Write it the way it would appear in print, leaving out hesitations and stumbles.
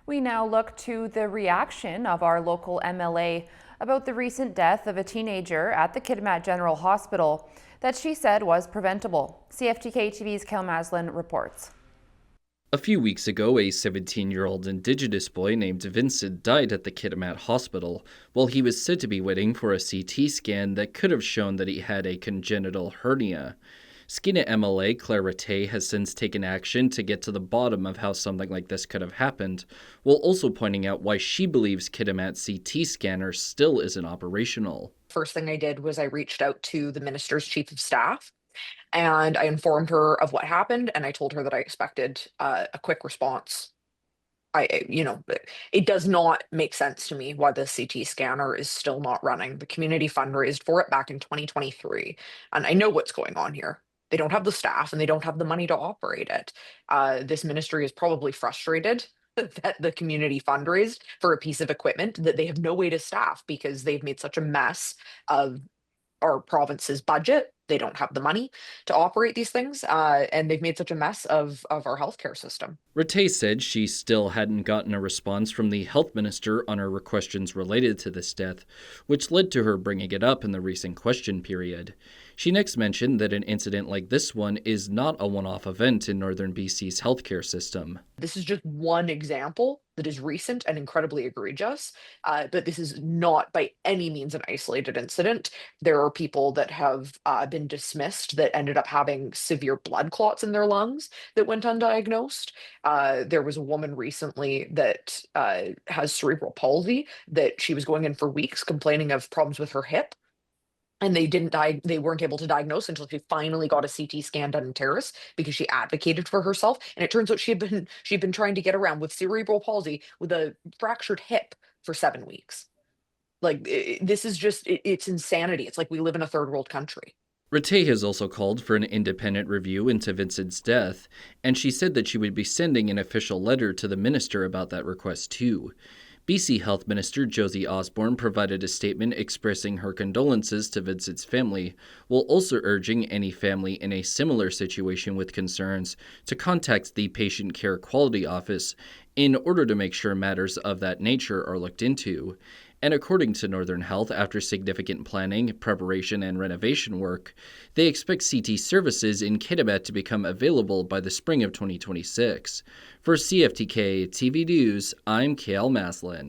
We now look to the reaction of our local MLA about the recent death of a teenager at the Kitimat General Hospital that she said was preventable. CFTK-TV's Cael Maslin reports. A few weeks ago, a 17-year-old Indigenous boy named Vincent died at the Kitimat Hospital while he was said to be waiting for a CT scan that could have shown that he had a congenital hernia. Skeena MLA Claire Rattay has since taken action to get to the bottom of how something like this could have happened, while also pointing out why she believes Kitimat CT scanner still isn't operational. First thing I did was I reached out to the minister's chief of staff and I informed her of what happened, and I told her that I expected a quick response. It does not make sense to me why the CT scanner is still not running. The community fundraised for it back in 2023, and I know what's going on here. They don't have the staff and they don't have the money to operate it. This ministry is probably frustrated that the community fundraised for a piece of equipment that they have no way to staff because they've made such a mess of our province's budget. They don't have the money to operate these things, and they've made such a mess of our healthcare system. Rattay said she still hadn't gotten a response from the health minister on her questions related to this death, which led to her bringing it up in the recent question period. She next mentioned that an incident like this one is not a one-off event in northern BC's healthcare system. This is just one example that is recent and incredibly egregious, but this is not by any means an isolated incident. There are people that have been dismissed that ended up having severe blood clots in their lungs that went undiagnosed. There was a woman recently that has cerebral palsy that she was going in for weeks complaining of problems with her hip. And they weren't able to diagnose until she finally got a CT scan done in Terrace because she advocated for herself. And it turns out she'd been trying to get around with cerebral palsy with a fractured hip for 7 weeks. This is just, it's insanity. It's like we live in a third world country. Rattay has also called for an independent review into Vincent's death, and she said that she would be sending an official letter to the minister about that request too. BC Health Minister Josie Osborne provided a statement expressing her condolences to Vincent's family, while also urging any family in a similar situation with concerns to contact the Patient Care Quality Office in order to make sure matters of that nature are looked into. And according to Northern Health, after significant planning, preparation, and renovation work, they expect CT services in Kitimat to become available by the spring of 2026. For CFTK-TV News, I'm Cael Maslin.